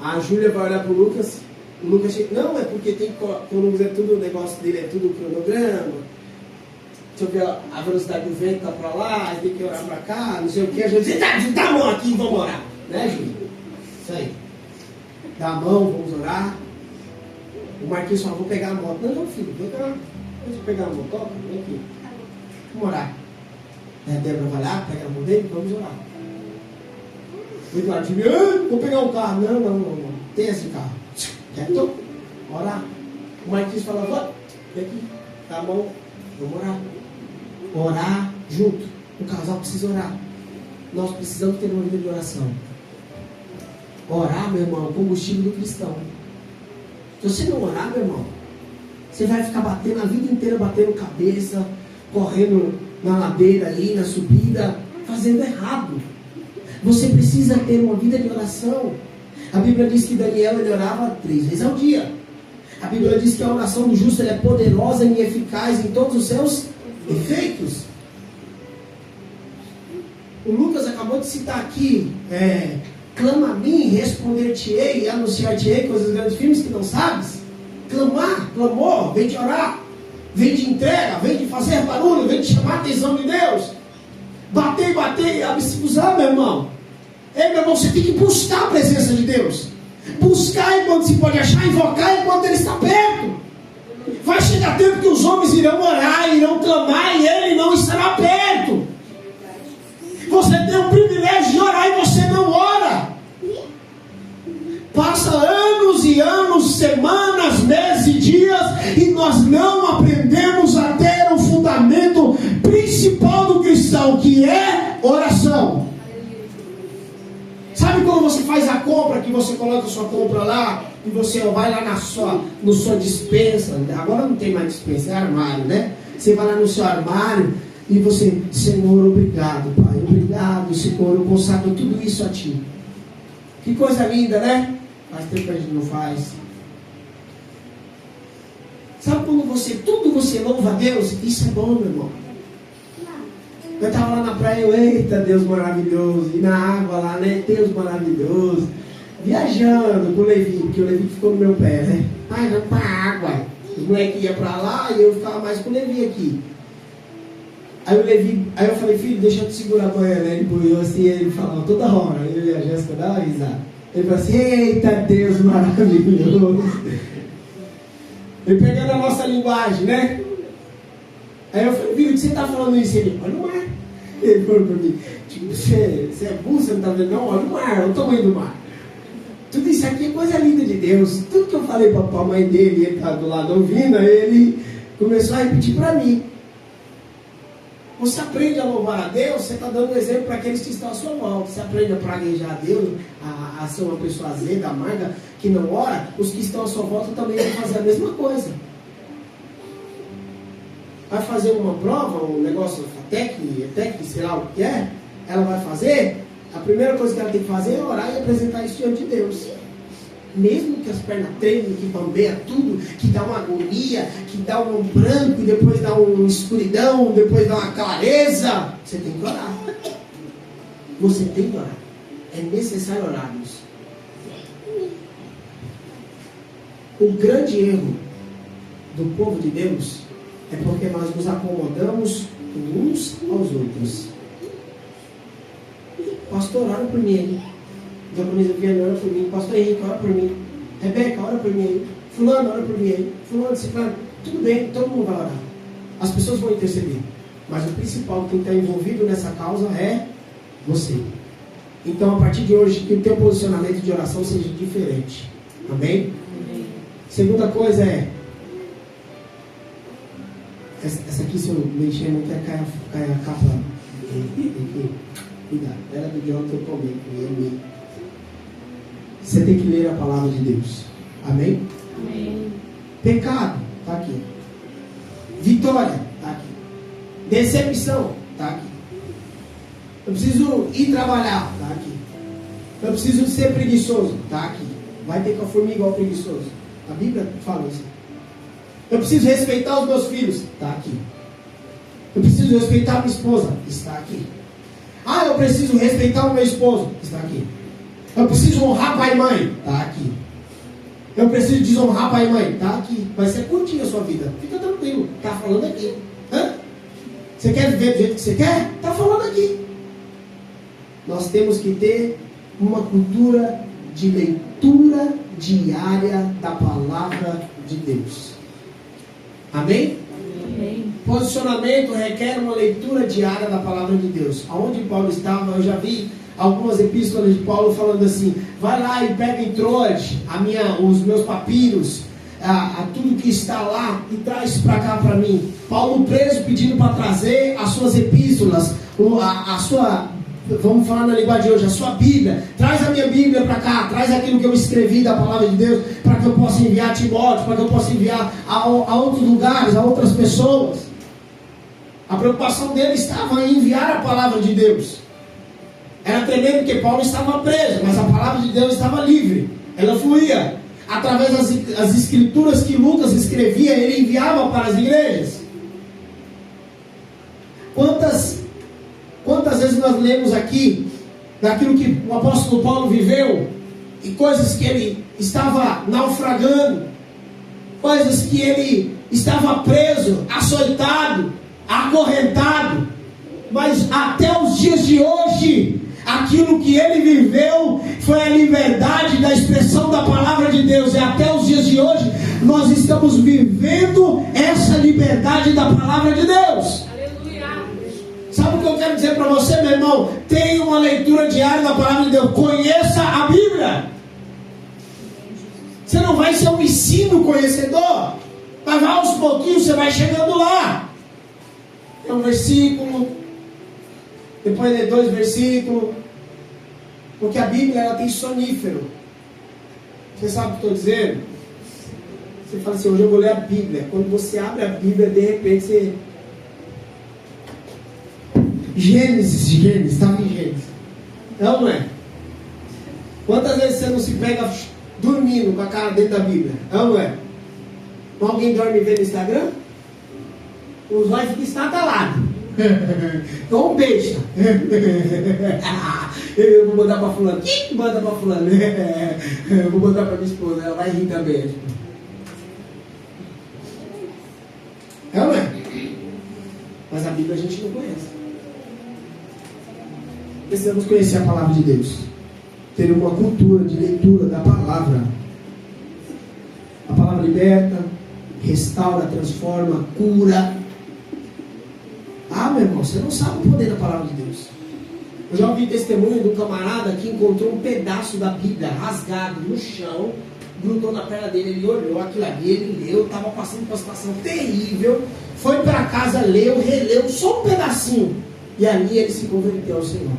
A Júlia vai olhar pro Lucas. O Lucas chega, não, é porque tem que, o Lucas é tudo, o negócio dele é tudo cronograma. Deixa eu ver, a velocidade do vento tá pra lá, tem que orar pra cá, não sei o que. A gente diz, dá a mão aqui e vamos orar. Né, Júlia? Isso aí. Dá a mão, vamos orar. O Marquinhos falou, vou pegar a moto. Não, filho, vem cá. Deixa eu pegar a moto, vem aqui. Vamos orar. Aí a Débora vai lá, pega a mão dele, vamos orar. O Eduardo diz, vou pegar um carro. Não. Tem esse carro. Quieto, orar. O Marquinhos fala, vem aqui, tá bom, vamos orar. Orar junto. O casal precisa orar. Nós precisamos ter uma vida de oração. Orar, meu irmão, é o combustível do cristão. Se você não orar, meu irmão, você vai ficar batendo a vida inteira, batendo cabeça, correndo na ladeira aí, na subida, fazendo errado. Você precisa ter uma vida de oração. A Bíblia diz que Daniel ele orava 3 vezes ao dia. A Bíblia diz que a oração do justo ela é poderosa e eficaz em todos os seus efeitos. O Lucas acabou de citar aqui, clama a mim, responder-te-ei e anunciar-te-ei coisas grandes firmes que não sabes. Clamar, clamor, vem de orar, vem de entrega, vem de fazer barulho, vem de chamar a atenção de Deus. Bater, abre-se-vos-á, meu irmão. Ei, meu irmão, você tem que buscar a presença de Deus. Buscar enquanto se pode achar, invocar enquanto Ele está perto. Vai chegar tempo que os homens irão orar, irão clamar e Ele não estará perto. Você tem o privilégio de orar e você não ora. Passa anos e anos, semanas, meses e dias e nós não aprendemos a ter o fundamento principal do cristão, que é oração. Sabe quando você faz a compra, que você coloca a sua compra lá e você vai lá na sua dispensa, agora não tem mais dispensa, é armário, né? Você vai lá no seu armário e você, Senhor, obrigado, Pai, obrigado, Senhor, eu consagro tudo isso a Ti. Que coisa linda, né? Faz tempo que a gente não faz. Sabe quando tudo você louva a Deus? Isso é bom, meu irmão. Eu estava lá na praia, eita, Deus maravilhoso. E na água lá, né? Deus maravilhoso. Viajando com o Levi, porque o Levi ficou no meu pé, né? Ai, vamos pra água. Os moleques iam pra lá e eu ficava mais com o Levi aqui. Aí eu falei, filho, deixa eu te segurar a manhã, né? Ele boiou assim, ele falava toda hora. Eu e a Jéssica dava uma risada. Ele falou assim, eita, Deus maravilhoso. Ele pegando a nossa linguagem, né? Aí eu falei, filho, o que você está falando isso? Ele, olha o mar. Ele falou para mim, tipo, você é burro, você não está vendo? Não, olha o mar, olha o tamanho do mar. Tudo isso aqui é coisa linda de Deus. Tudo que eu falei para a mãe dele, ele estava do lado ouvindo, aí ele começou a repetir para mim. Você aprende a louvar a Deus, você está dando exemplo para aqueles que estão à sua volta. Você aprende a praguejar a Deus, a ser uma pessoa azeda, amarga, que não ora, os que estão à sua volta também vão fazer a mesma coisa. Vai fazer uma prova, um negócio, técnico, sei lá o que é, ela vai fazer, a primeira coisa que ela tem que fazer é orar e apresentar isso diante de Deus. Mesmo que as pernas tremem, que bambeia tudo, que dá uma agonia, que dá um branco, e depois dá uma escuridão, depois dá uma clareza, você tem que orar. Você tem que orar. É necessário orarmos. O grande erro do povo de Deus é porque nós nos acomodamos uns aos outros. Pastor, ora por mim. Japonesa Viana, ora por mim. Pastor Henrique, ora por mim. Rebeca, ora por mim. Fulano, ora por mim. Fulano, ciclano. Tudo bem, todo mundo vai orar. As pessoas vão interceder. Mas o principal, quem está envolvido nessa causa é você. Então, a partir de hoje, que o teu posicionamento de oração seja diferente. Amém? Amém. Segunda coisa é... Essa aqui, se eu mexer, não quer cair a capa. Cuidado. Era do John que eu tomei. Você tem que ler a palavra de Deus. Amém? Amém. Pecado, está aqui. Vitória, está aqui. Decepção, está aqui. Eu preciso ir trabalhar, está aqui. Eu preciso ser preguiçoso, está aqui. Vai ter com a formiga igual preguiçoso. A Bíblia fala isso. Eu preciso respeitar os meus filhos, está aqui. Eu preciso respeitar a minha esposa, está aqui. Ah, eu preciso respeitar o meu esposo, está aqui. Eu preciso honrar pai e mãe, está aqui. Eu preciso desonrar pai e mãe, está aqui. Vai ser curtinha a sua vida, fica tranquilo, está falando aqui. Hã? Você quer viver do jeito que você quer? Está falando aqui. Nós temos que ter uma cultura de leitura diária da palavra de Deus. Amém? Amém. Posicionamento requer uma leitura diária da palavra de Deus. Aonde Paulo estava, eu já vi algumas epístolas de Paulo falando assim: vai lá e pega em Troade os meus papiros, tudo que está lá, e traz para cá para mim. Paulo preso pedindo para trazer as suas epístolas, a sua, vamos falar na linguagem de hoje, a sua Bíblia. Traz a minha Bíblia para cá, traz aquilo que eu escrevi da palavra de Deus, para que eu possa enviar a Timóteo, para que eu possa enviar a outros lugares, a outras pessoas. A preocupação dele estava em enviar a palavra de Deus. Era tremendo porque Paulo estava preso, mas a palavra de Deus estava livre. Ela fluía. Através das escrituras que Lucas escrevia, ele enviava para as igrejas. Quantas vezes nós lemos aqui daquilo que o apóstolo Paulo viveu, e coisas que ele estava naufragando, coisas que ele estava preso, açoitado, acorrentado, mas até os dias de hoje, aquilo que ele viveu foi a liberdade da expressão da palavra de Deus. E até os dias de hoje nós estamos vivendo essa liberdade da palavra de Deus. Aleluia. Sabe o que eu quero dizer para você, meu irmão? Tenha uma leitura diária da palavra de Deus. Conheça a Bíblia. Você não vai ser um ensino conhecedor, mas aos pouquinhos você vai chegando lá. É um versículo, depois de 2 versículos, porque a Bíblia ela tem sonífero. Você sabe o que eu estou dizendo? Você fala assim: hoje eu vou ler a Bíblia. Quando você abre a Bíblia, de repente você... Gênesis, estava em Gênesis. Não é? Quantas vezes você não se pega dormindo com a cara dentro da Bíblia? Não é? Alguém dorme vendo o Instagram? Os olhos ficam estatalados. Então beijo. Eu vou mandar para fulano. Quem manda para fulano? Eu vou mandar para minha esposa. Ela vai rir também. É ou não é? Mas a Bíblia a gente não conhece. Precisamos conhecer a palavra de Deus. Ter uma cultura de leitura da palavra. A palavra liberta, restaura, transforma, cura. Ah, meu irmão, você não sabe o poder da palavra de Deus. Eu já ouvi testemunho de um camarada que encontrou um pedaço da Bíblia rasgado no chão, grudou na perna dele, ele olhou aquilo ali, ele leu, estava passando por uma situação terrível, foi para casa, leu, releu, só um pedacinho, e ali ele se converteu ao Senhor.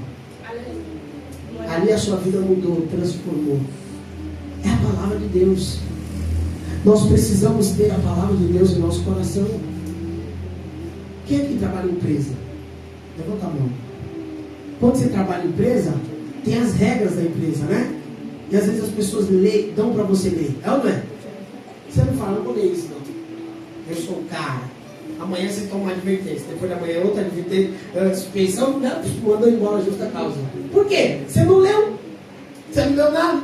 Ali a sua vida mudou, transformou. É a palavra de Deus. Nós precisamos ter a palavra de Deus em nosso coração. Quem é que trabalha em empresa? Levanta a mão. Quando você trabalha em empresa, tem as regras da empresa, né? E às vezes as pessoas dão para você ler. É ou não é? Você não fala: não vou ler isso não. Eu sou o cara. Amanhã você toma uma advertência. Depois de amanhã outra advertência. Suspensão, mandou embora a justa causa. Por quê? Você não leu. Você não leu nada.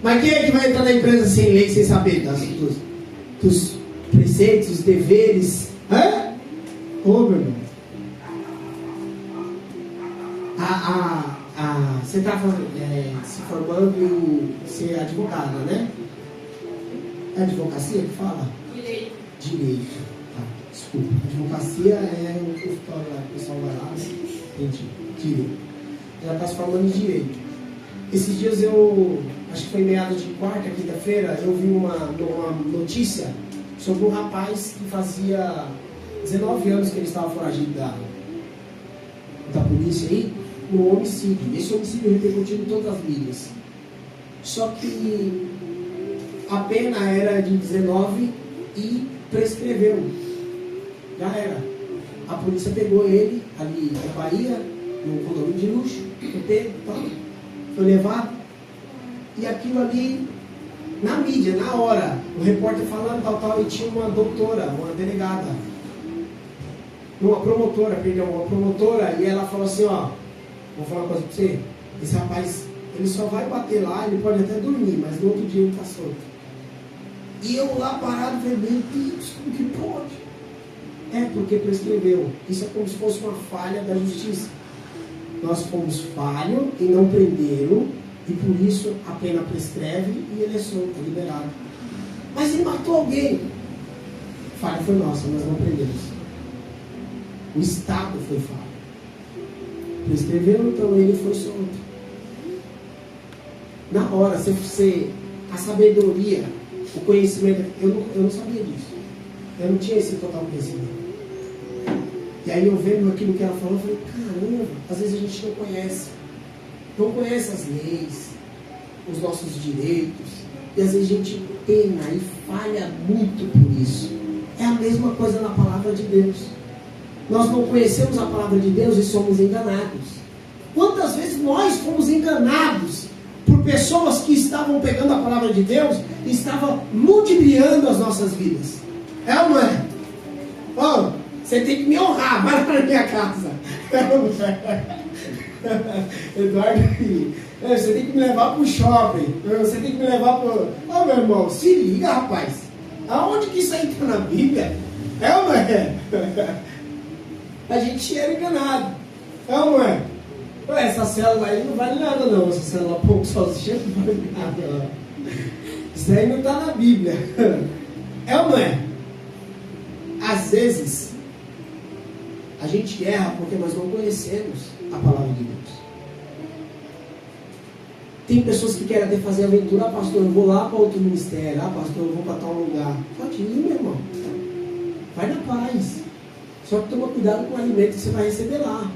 Mas quem é que vai entrar na empresa sem lei, sem saber dos preceitos, dos deveres? Hã? Ô, meu irmão. Você está se formando em ser advogada, né? É advocacia que fala? Direito. Tá, desculpa. Advocacia é um consultório lá, o pessoal vai lá, né? Entendi. Direito. Ela está se formando em direito. Esses dias acho que foi meados de quarta, quinta-feira, eu vi uma notícia sobre um rapaz que fazia 19 anos que ele estava foragido da polícia aí, no homicídio. Esse homicídio repercutiu em todas as mídias. Só que a pena era de 19 e prescreveu. Já era. A polícia pegou ele ali na Bahia, num condomínio de luxo, foi levado. E aquilo ali, na mídia, na hora, o repórter falando tal, e tinha uma doutora, uma delegada, uma promotora, e ela falou assim: ó, vou falar uma coisa pra você, esse rapaz, ele só vai bater lá, ele pode até dormir, mas no outro dia ele tá solto. E eu lá parado, falei: meu Deus, como que pode? É porque prescreveu. Isso é como se fosse uma falha da justiça. Nós fomos falhos e não prenderam, e por isso a pena prescreve e ele é solto, é liberado. Mas ele matou alguém. A falha foi nossa, nós não prendemos. O Estado foi falho. Prescreveram, então ele foi solto. Na hora, a sabedoria, o conhecimento, eu não sabia disso. Eu não tinha esse total conhecimento. E aí eu vendo aquilo que ela falou, eu falei, caramba, às vezes a gente não conhece as leis, os nossos direitos, e às vezes a gente pena e falha muito por isso. É a mesma coisa na palavra de Deus. Nós não conhecemos a palavra de Deus e somos enganados. Quantas vezes nós fomos enganados por pessoas que estavam pegando a palavra de Deus e estavam ludibriando as nossas vidas? É ou não é? Ó, você tem que me honrar, vai lá na minha casa. É ou não é? Eduardo, você tem que me levar para o shopping. Você tem que me levar para... Ô, meu irmão, se liga, rapaz. Aonde que isso aí está na Bíblia? É ou não é? A gente era enganado. É ou não é? Essa célula aí não vale nada não. Essa célula pouco sozinha não vale nada não. Isso aí não está na Bíblia. É ou não é? Às vezes a gente erra porque nós não conhecemos a palavra de Deus. Tem pessoas que querem até fazer aventura. Ah, pastor, eu vou lá para outro ministério. Ah, pastor, eu vou para tal lugar. Pode ir, meu irmão. Vai na paz. Só que toma cuidado com o alimento que você vai receber lá.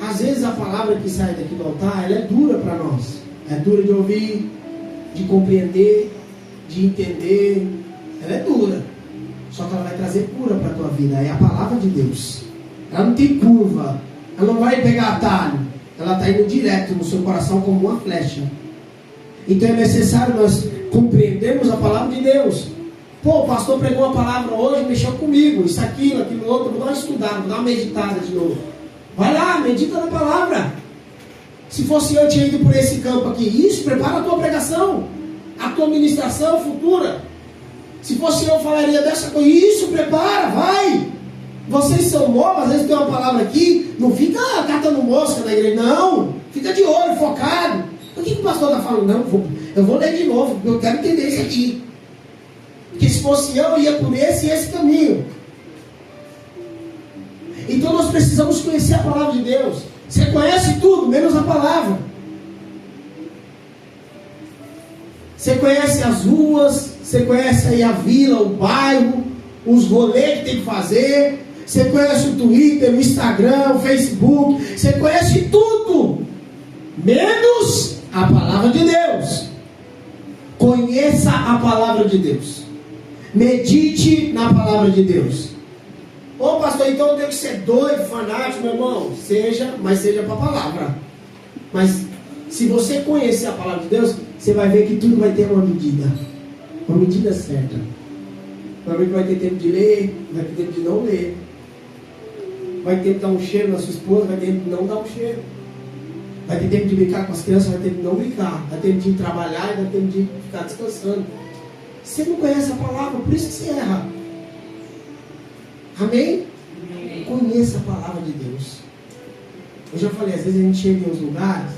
Às vezes a palavra que sai daqui do altar, ela é dura para nós. É dura de ouvir, de compreender, de entender. Ela é dura. Só que ela vai trazer cura para a tua vida. É a palavra de Deus. Ela não tem curva. Ela não vai pegar atalho. Ela está indo direto no seu coração como uma flecha. Então é necessário nós compreendermos a palavra de Deus. Pô, o pastor pregou uma palavra hoje, mexeu comigo. Isso, aquilo outro. Vou dar uma estudada, vou dar uma meditada de novo. Vai lá, medita na palavra. Se fosse eu, tinha ido por esse campo aqui. Isso, prepara a tua pregação, a tua ministração futura. Se fosse eu, falaria dessa coisa. Isso, prepara, vai. Vocês são novos, às vezes tem uma palavra aqui, não fica catando mosca na igreja, não. Fica de olho, focado. O que o pastor está falando? Não, eu vou ler de novo, porque eu quero entender isso aqui. Porque se fosse eu ia por esse e esse caminho. Então nós precisamos conhecer a palavra de Deus. Você conhece tudo, menos a palavra. Você conhece as ruas, você conhece aí a vila, o bairro, os rolês que tem que fazer. Você conhece o Twitter, o Instagram, o Facebook. Você conhece tudo, menos a palavra de Deus. Conheça a palavra de Deus. Medite na palavra de Deus. Ô pastor, então eu tenho que ser doido, fanático, meu irmão. Seja, mas seja para a palavra. Mas se você conhecer a palavra de Deus, você vai ver que tudo vai ter uma medida certa. Vai ter tempo de ler, vai ter tempo de não ler. Vai ter tempo de dar um cheiro na sua esposa, vai ter tempo de não dar um cheiro. Vai ter tempo de brincar com as crianças, vai ter tempo de não brincar. Vai ter tempo de ir trabalhar e vai ter tempo de ficar descansando. Você não conhece a palavra, por isso que você erra. Amém? Amém? Conheça a palavra de Deus. Eu já falei, às vezes a gente chega em uns lugares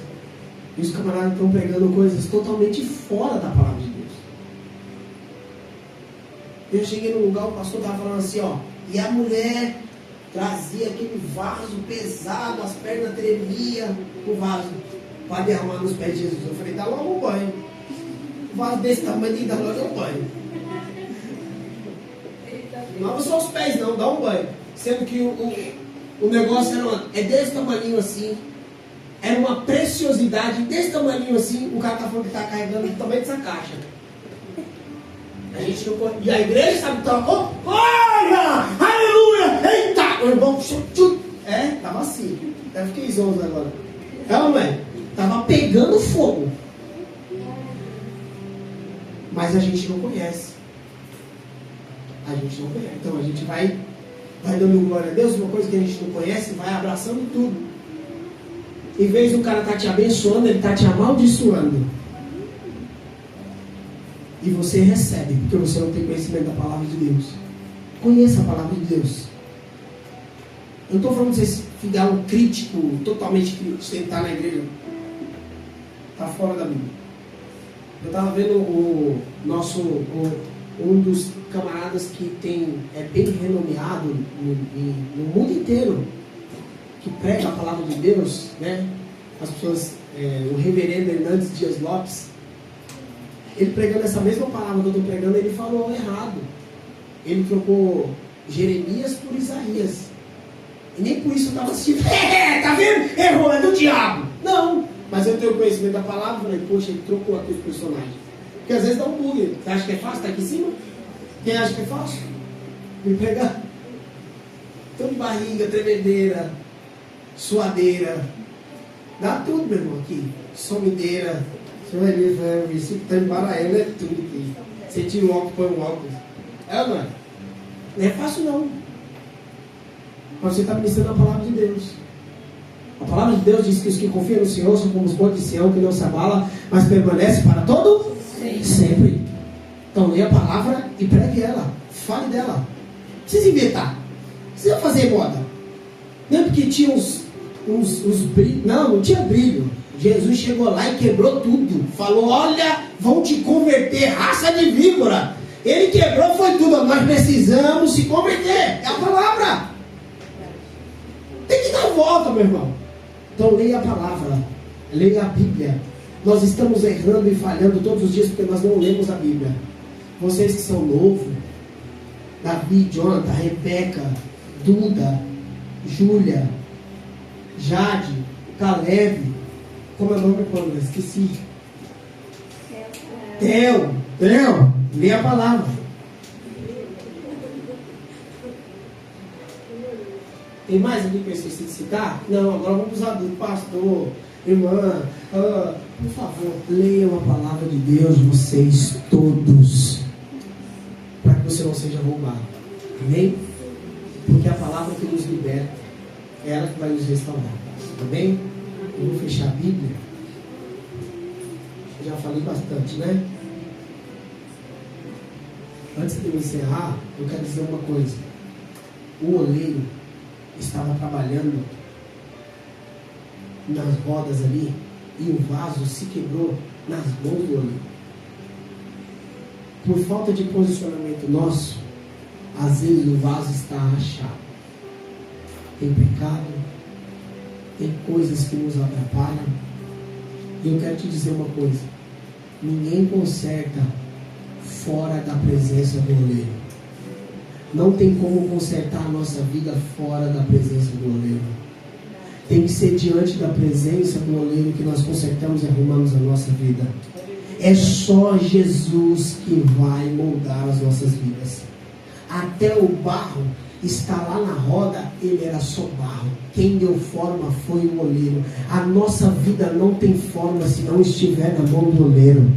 e os camaradas estão pregando coisas totalmente fora da palavra de Deus. Eu cheguei num lugar, o pastor estava falando assim, ó, e a mulher trazia aquele vaso pesado, as pernas tremiam, o vaso, para derramar nos pés de Jesus. Eu falei, dá logo um banho. Um vaso desse tamanho tem que dar logo um banho. Não lava só os pés não, dá um banho. Sendo que o negócio é desse tamanho assim. Era uma preciosidade desse tamanho assim. O cara está falando que está carregando o tamanho dessa caixa. A gente não pode... E a igreja sabe que estava... Olha! Aleluia! Eita! O irmão... Estava assim. Eu fiquei zonzo agora. Realmente. Estava pegando fogo. Mas a gente não conhece. A gente não conhece. Então a gente vai dando glória a Deus, uma coisa que a gente não conhece, vai abraçando tudo. Em vez do cara estar te abençoando, ele está te amaldiçoando. E você recebe, porque você não tem conhecimento da palavra de Deus. Conheça a palavra de Deus. Eu não estou falando de você ficar um crítico, totalmente crítico, sem estar na igreja. Está fora da Bíblia. Eu estava vendo um dos camaradas que é bem renomeado no mundo inteiro, que prega a palavra de Deus, né? As pessoas, o reverendo Hernandes Dias Lopes, ele pregando essa mesma palavra que eu estou pregando, ele falou errado. Ele trocou Jeremias por Isaías. E nem por isso eu estava assim, tá vendo? Errou, é do diabo. Não, mas eu tenho conhecimento da palavra, falei, poxa, ele trocou aqui os personagens. Porque às vezes dá um bug. Você acha que é fácil? Está aqui em cima? Quem acha que é fácil? Me pregar. Então de barriga, tremedeira, suadeira, dá tudo, meu irmão, aqui. Somideira. Você vai ver, isso que está embaralhando é tudo aqui. Você tira o óculos, põe o óculos. É ou não é? Não é fácil não. Mas você está ministrando a palavra de Deus. A palavra de Deus diz que os que confiam no Senhor são como os montes de Sião, que não se abala, mas permanece para todo sempre. Então leia a palavra e pregue ela. Fale dela. Não precisa inventar. Não precisa fazer moda. Não é porque tinha uns brilhos. Não tinha brilho. Jesus chegou lá e quebrou tudo. Falou, olha, vão te converter, raça de víbora. Ele quebrou, foi tudo. Nós precisamos se converter. É a palavra. Tem que dar a volta, meu irmão. Então leia a palavra. Leia a Bíblia. Nós estamos errando e falhando todos os dias porque nós não lemos a Bíblia. Vocês que são novos, Davi, Jonathan, Rebeca, Duda, Júlia, Jade, Caleb, como é o nome? Esqueci. Theo, lê a palavra. Tem mais alguém que eu esqueci de citar? Não, agora vamos para os adultos, pastor, irmã, por favor, leiam a palavra de Deus, vocês todos, para que você não seja roubado. Amém? Porque a palavra que nos liberta é ela que vai nos restaurar. Amém? Eu vou fechar a Bíblia. Eu já falei bastante, né? Antes de eu encerrar, eu quero dizer uma coisa. O oleiro estava trabalhando nas rodas ali e o vaso se quebrou nas mãos do oleiro. Por falta de posicionamento nosso, às vezes o vaso está rachado. Tem pecado, tem coisas que nos atrapalham. E eu quero te dizer uma coisa: ninguém conserta fora da presença do oleiro. Não tem como consertar a nossa vida fora da presença do oleiro. Tem que ser diante da presença do oleiro que nós consertamos e arrumamos a nossa vida. É só Jesus que vai moldar as nossas vidas. Até o barro está lá na roda, ele era só barro. Quem deu forma foi o oleiro. A nossa vida não tem forma se não estiver na mão do oleiro.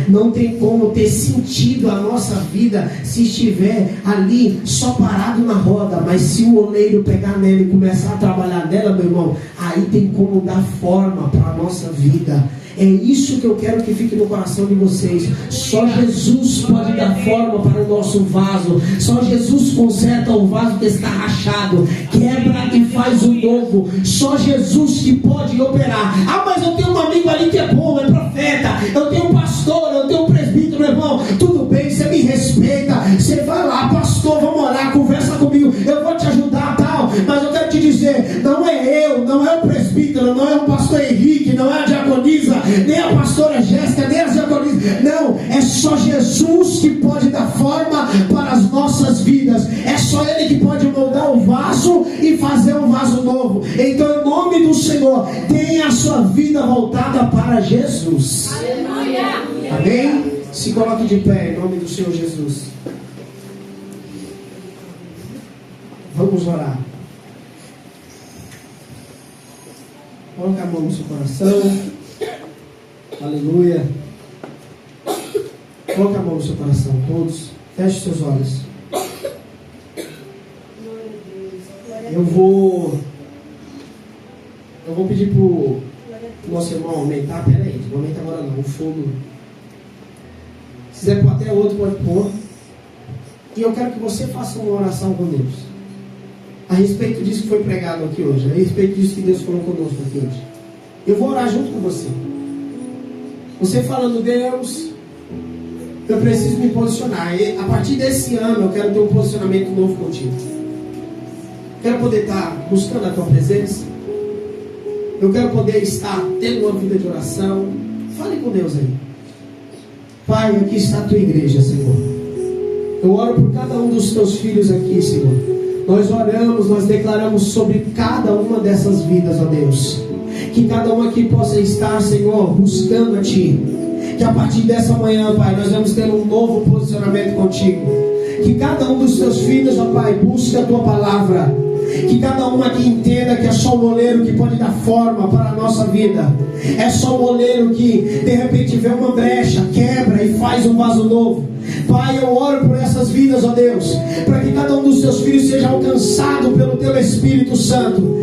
Não tem como ter sentido a nossa vida se estiver ali só parado na roda. Mas se o oleiro pegar nela e começar a trabalhar nela, meu irmão, aí tem como dar forma para a nossa vida. É isso que eu quero que fique no coração de vocês. Só Jesus pode dar forma para o nosso vaso. Só Jesus conserta o vaso que está rachado, quebra e faz o novo. Só Jesus que pode operar. Ah, mas eu tenho um amigo ali que é bom, é profeta. Eu tenho um pastor, eu tenho um presbítero, meu irmão. Tudo bem, você me respeita. Você vai lá, pastor, vamos orar, conversa comigo. Eu vou te ajudar, tal. Mas eu quero te dizer, não é eu, não é o presbítero, não é o pastor Henrique, não é a diaconisa, nem a pastora Jéssica, nem a diaconisa. Não, é só Jesus que pode dar forma para as nossas vidas. É só Ele que pode moldar o vaso e fazer um vaso novo. Então, em nome do Senhor, tenha a sua vida voltada para Jesus. Aleluia. Amém? Se coloque de pé em nome do Senhor Jesus. Vamos orar. Coloque a mão no seu coração. Aleluia. Coloque a mão no seu coração, todos. Feche seus olhos. Eu vou pedir para o nosso irmão aumentar. Pera aí, não aumenta agora não. O fogo. Se quiser pôr até outro, pode pôr. E eu quero que você faça uma oração com Deus. A respeito disso que foi pregado aqui hoje. A respeito disso que Deus falou conosco aqui hoje. Eu vou orar junto com você. Você falando, Deus, Eu preciso me posicionar. E a partir desse ano eu quero ter um posicionamento novo contigo. Quero poder estar buscando a tua presença. Eu quero poder estar tendo uma vida de oração. Fale com Deus aí. Pai, aqui está a tua igreja, Senhor. Eu oro por cada um dos teus filhos aqui, Senhor. Nós oramos, nós declaramos sobre cada uma dessas vidas, ó Deus. Que cada um aqui possa estar, Senhor, buscando a Ti. Que a partir dessa manhã, Pai, nós vamos ter um novo posicionamento contigo. Que cada um dos teus filhos, ó Pai, busque a Tua palavra. Que cada um aqui entenda que é só o oleiro que pode dar forma para a nossa vida. É só o oleiro que de repente vê uma brecha, quebra e faz um vaso novo. Pai, eu oro por essas vidas, ó Deus, para que cada um dos teus filhos seja alcançado pelo teu Espírito Santo.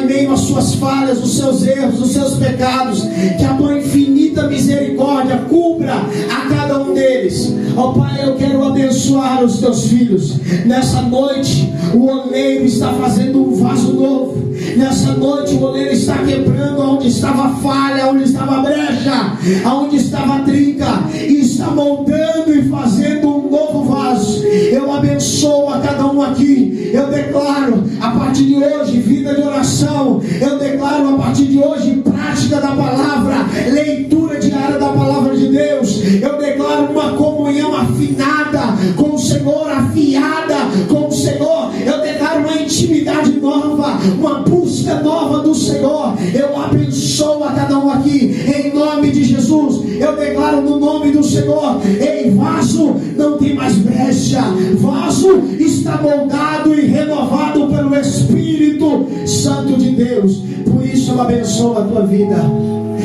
Em meio às suas falhas, os seus erros, os seus pecados, que a tua infinita misericórdia cubra a cada um deles. Ó Pai, eu quero abençoar os teus filhos. Nessa noite, o oleiro está fazendo um vaso novo. Nessa noite, o oleiro está quebrando onde estava a falha, onde estava a brecha, onde estava a trinca, e está moldando e fazendo um novo vaso. Eu abençoo a cada um aqui. Eu declaro a partir de hoje vida de oração. Eu declaro a partir de hoje prática da palavra, leitura diária da palavra de Deus. Eu declaro uma comunhão afinada com o Senhor, afiada com o Senhor. Eu declaro uma intimidade nova, uma busca nova do Senhor. Eu abençoo a cada um aqui em nome de Jesus. Eu declaro no nome do Senhor: ei, vaso não tem mais brecha, vaso está moldado e renovado pelo Espírito Santo de Deus. Por isso eu abençoo a tua vida,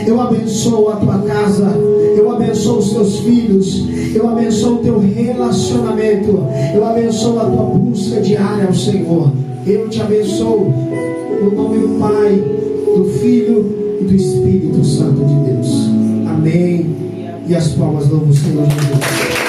eu abençoo a tua casa, eu abençoo os teus filhos, eu abençoo o teu relacionamento, eu abençoo a tua busca diária ao Senhor. Eu te abençoo no nome do Pai, do Filho e do Espírito Santo de Deus. Amém. E as palmas louvam o Senhor Jesus.